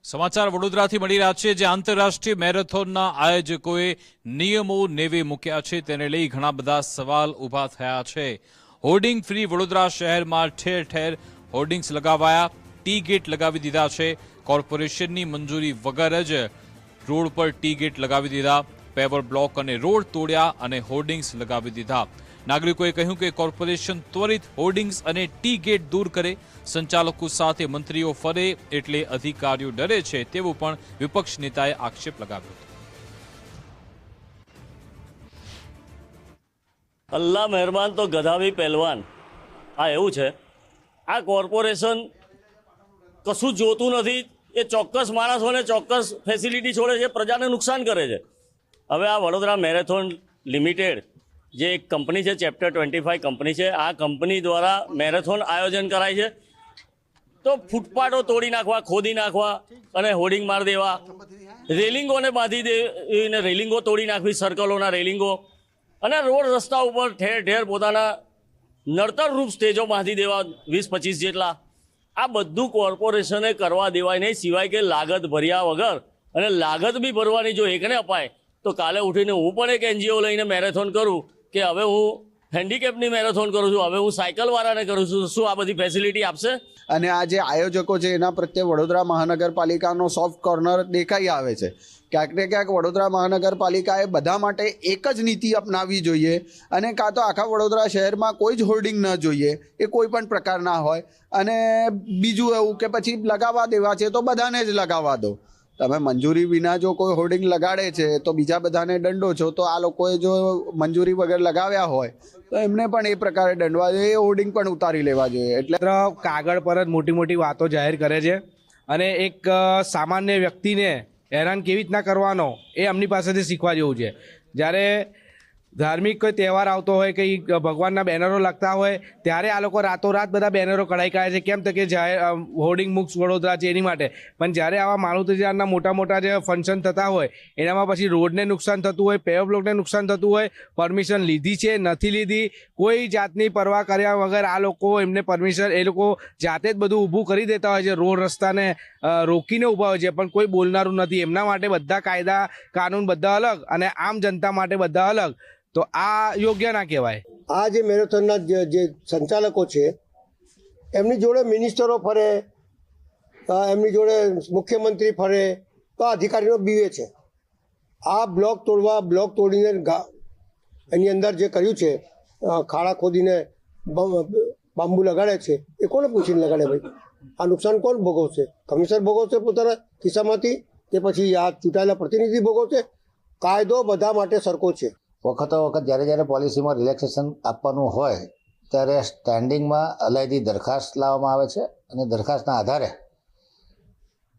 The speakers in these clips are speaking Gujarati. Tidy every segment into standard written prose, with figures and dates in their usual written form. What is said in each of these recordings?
સમાચાર વડોદરાથી મળી રહ્યા છે, જે આંતરરાષ્ટ્રીય મેરેથોનના આયોજકોએ નિયમો નેવે મૂક્યા છે તેને લઈ ઘણા બધા સવાલ ઊભા થયા છે। હોર્ડિંગ ફ્રી વડોદરા શહેરમાં ઠેર ઠેર હોર્ડિંગ્સ લગાવાયા, ટી ગેટ લગાવી દીધા છે। કોર્પોરેશનની મંજૂરી વગર જ રોડ પર ટી ગેટ લગાવી દીધા, પેવર બ્લોક અને રોડ તોડ્યા અને હોર્ડિંગ્સ લગાવી દીધા। નાગરિકોએ કહ્યું કે કોર્પોરેશન ત્વરિત હોર્ડિંગ્સ અને ટી ગેટ દૂર કરે, સંચાલકો સાથે મંત્રીઓ ફરે એટલે અધિકારીઓ ડરે છે તેવું પણ વિપક્ષ નેતાએ આક્ષેપ લગાવ્યો હતો। અલ્લાહ મહેરબાન તો ગધાવી પહેલવાન, આ એવું છે। આ કોર્પોરેશન કશું જોતું નથી, એ ચોક્કસ માણસોને ચોક્કસ ફેસિલિટી છોડે છે, પ્રજાને નુકસાન કરે છે। હવે આ વડોદરા મેરેથોન લિમિટેડ જે એક કંપની છે, ચેપ્ટર 25 કંપની છે, આ કંપની દ્વારા મેરેથોન આયોજન કરાય છે તો ફૂટપાથો તોડી નાખવા, ખોદી નાખવા અને હોર્ડિંગ મારી દેવા, રેલિંગોને બાંધી દેવીને રેલિંગો તોડી નાખવી, સર્કલોના રેલિંગો, અને રોડ રસ્તા ઉપર ઠેર ઠેર પોતાના નડતરરૂપ સ્ટેજો બાંધી દેવા 20-25 જેટલા। આ બધું કોર્પોરેશને કરવા દેવાય નહીં, સિવાય કે લાગત ભર્યા વગર, અને લાગત બી ભરવાની જો એકને અપાય તો કાલે ઉઠીને હું પણ એક NGO લઈને મેરેથોન કરું કે હવે હું હેન્ડીકેપની મેરેથોન કરું છું, હવે હું સાયકલવાળાને કરું છું, શું આ બધી ફેસિલિટી આપશે? અને આ જે આયોજકો છે એના પ્રત્યે વડોદરા મહાનગરપાલિકાનો સોફ્ટ કોર્નર દેખાઈ આવે છે। ક્યાંક ને ક્યાંક વડોદરા મહાનગરપાલિકાએ બધા માટે એક જ નીતિ અપનાવવી જોઈએ, અને કાં તો આખા વડોદરા શહેરમાં કોઈ જ હોર્ડિંગ ન જોઈએ, એ કોઈ પણ પ્રકારના હોય। અને બીજું એવું કે પછી લગાવવા દેવા છે તો બધાને જ લગાવવા દો। તમે મંજૂરી વિના જો કોઈ હોર્ડિંગ લગાડે છે તો બીજા બધાને દંડો છો, તો આ લોકોએ જો મંજૂરી વગર લગાવ્યા હોય તો એમને પણ એ પ્રકારે દંડવા જોઈએ, એ હોર્ડિંગ પણ ઉતારી લેવા જોઈએ। એટલે કાગળ પર જ મોટી મોટી વાતો જાહેર કરે છે, અને એક સામાન્ય વ્યક્તિને હેરાન કેવી રીતના કરવાનો એ એમની પાસેથી શીખવા જેવું છે। જ્યારે ધાર્મિક કોઈ તહેવાર આવતો હોય, કંઈ ભગવાનના બેનરો લાગતા હોય, ત્યારે આ લોકો રાતોરાત બધા બેનરો કઢાઈ કાઢે છે, કેમ તો કે જાહેર હોર્ડિંગ મુક્ત વડોદરા છે એની માટે। પણ જ્યારે આવા માનવતરીના મોટા મોટા જે ફંક્શન થતા હોય એનામાં પછી રોડને નુકસાન થતું હોય, પેવર બ્લોકને નુકસાન થતું હોય, પરમિશન લીધી છે નથી લીધી, કોઈ જાતની પરવા કર્યા વગર આ લોકો એમને પરમિશન, એ લોકો જાતે જ બધું ઊભું કરી દેતા હોય છે, રોડ રસ્તાને રોકીને ઊભા હોય છે, પણ કોઈ બોલનારું નથી। એમના માટે બધા કાયદા કાનૂન બધા અલગ અને આમ જનતા માટે બધા અલગ, તો આ યોગ્ય ના કહેવાય। આ જે મેરેથોનના જે સંચાલકો છે એમની જોડે મિનિસ્ટરો ફરે, એમની જોડે મુખ્યમંત્રી ફરે, તો આ અધિકારીઓ બીવે છે। આ બ્લોક તોડવા, બ્લોક તોડીને એની અંદર જે કર્યું છે, ખાડા ખોદીને બાંબુ લગાડે છે, એ કોને પૂછીને લગાડે ભાઈ? આ નુકસાન કોણ ભોગવશે? કમિશનર ભોગવશે પોતાના ખિસ્સામાંથી, કે પછી આ ચૂંટાયેલા પ્રતિનિધિ ભોગવશે? કાયદો બધા માટે સરખો છે। વખતો વખત જ્યારે પોલિસીમાં રિલેક્સેશન આપવાનું હોય ત્યારે સ્ટેન્ડિંગમાં અલાયદી દરખાસ્ત લાવવામાં આવે છે, અને દરખાસ્તના આધારે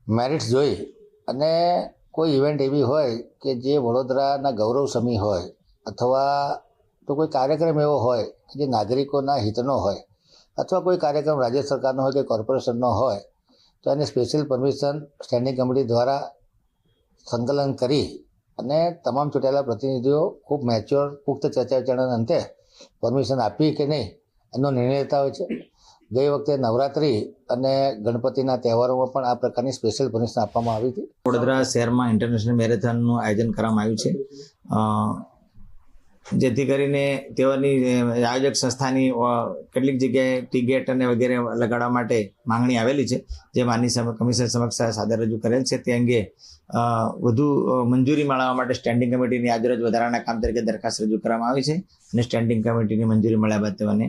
મેરિટ્સ જોઈ અને કોઈ ઇવેન્ટ એવી હોય કે જે વડોદરાના ગૌરવસમી હોય, અથવા તો કોઈ કાર્યક્રમ એવો હોય કે જે નાગરિકોના હિતનો હોય, અથવા કોઈ કાર્યક્રમ રાજ્ય સરકારનો હોય કે કોર્પોરેશનનો હોય, તો એને સ્પેશિયલ પરમિશન સ્ટેન્ડિંગ કમિટી દ્વારા સંકલન કરી અને તમામ ચૂંટાયેલા પ્રતિનિધિઓ ખૂબ મેચ્યોર પુખ્ત ચર્ચા વિચારણાના અંતે પરમિશન આપી કે નહીં એનો નિર્ણય લેતા હોય છે। ગઈ વખતે નવરાત્રિ અને ગણપતિના તહેવારોમાં પણ આ પ્રકારની સ્પેશિયલ પરમિશન આપવામાં આવી હતી। વડોદરા શહેરમાં ઇન્ટરનેશનલ મેરેથોનનું આયોજન કરવામાં આવ્યું છે, જેથી કરીને તેઓની આયોજક સંસ્થાની કેટલીક જગ્યાએ ટી ગેટ અને વગેરે લગાડવા માટે માંગણી આવેલી છે, જે માનનીય કમિશનર સમક્ષ સાદર રજૂ કરેલ છે। તે અંગે વધુ મંજૂરી મેળવવા માટે સ્ટેન્ડિંગ કમિટીની આજરોજ વધારાના કામ તરીકે દરખાસ્ત રજૂ કરવામાં આવી છે, અને સ્ટેન્ડિંગ કમિટીની મંજૂરી મળ્યા બાદ તેઓને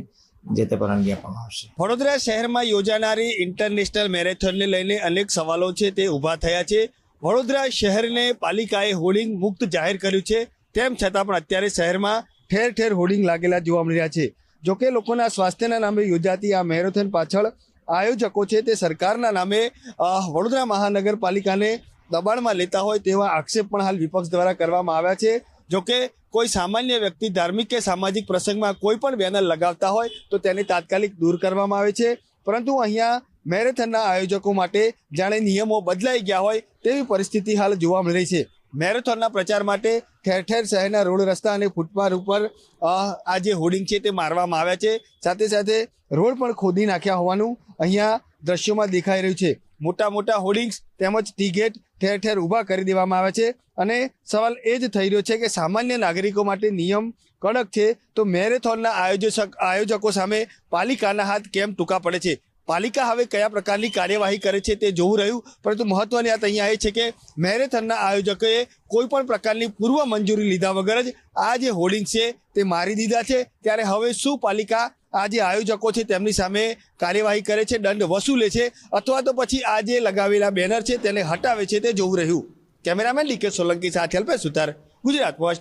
જે તે પરવાનગી આપવામાં આવશે। વડોદરા શહેરમાં યોજાનારી ઇન્ટરનેશનલ મેરેથોનને લઈને અનેક સવાલો છે તે ઊભા થયા છે। વડોદરા શહેરને પાલિકાએ હોર્ડિંગ મુક્ત જાહેર કર્યું છે, તેમ છતાં પણ અત્યારે શહેરમાં ઠેર ઠેર હોર્ડિંગ લાગેલા જોવા મળી રહ્યા છે। જોકે લોકોના સ્વાસ્થ્યના નામે યોજાતી આ મેરેથોન પાછળ આયોજકો છે તે સરકારના નામે વડોદરા મહાનગરપાલિકાને દબાણમાં લેતા હોય તેવા આક્ષેપ પણ હાલ વિપક્ષ દ્વારા કરવામાં આવ્યા છે। જોકે કોઈ સામાન્ય વ્યક્તિ ધાર્મિક કે સામાજિક પ્રસંગમાં કોઈ પણ બેનર લગાવતા હોય તો તેને તાત્કાલિક દૂર કરવામાં આવે છે, પરંતુ અહીંયા મેરેથોનના આયોજકો માટે જાણે નિયમો બદલાઈ ગયા હોય તેવી પરિસ્થિતિ હાલ જોવા મળી રહી છે। મેરેથોનના પ્રચાર માટે ઠેર ઠેર શહેરના રોડ રસ્તા અને ફૂટપાથ ઉપર આ જે હોર્ડિંગ છે તે મારવામાં આવ્યા છે, સાથે સાથે રોડ પણ ખોદી નાખ્યા હોવાનું અહીંયા દ્રશ્યોમાં દેખાઈ રહ્યું છે। મોટા મોટા હોર્ડિંગ્સ તેમજ ટી ગેટ ઠેર ઠેર ઊભા કરી દેવામાં આવે છે અને સવાલ એ જ થઈ રહ્યો છે કે સામાન્ય નાગરિકો માટે નિયમ કડક છે તો મેરેથોનના આયોજકો સામે પાલિકાના હાથ કેમ ટૂંકા પડે છે? પાલિકા હવે કયા પ્રકારની કાર્યવાહી કરે છે તે જોવું રહ્યું, પરંતુ મહત્વની વાત અહીંયા એ છે કે મેરેથોનના આયોજકોએ કોઈ પણ પ્રકારની પૂર્વ મંજૂરી લીધા વગર જ આ જે હોર્ડિંગ્સ છે તે મારી દીધા છે। ત્યારે હવે શું પાલિકા આ જે આયોજકો છે તેમની સામે કાર્યવાહી કરે છે, દંડ વસૂલે છે, અથવા તો પછી આ જે લગાવેલા બેનર છે તેને હટાવે છે તે જોવું રહ્યું। કેમેરામેન ડીકે સોલંકી સાથે અલ્પેશ સુતાર, ગુજરાત ફર્સ્ટ।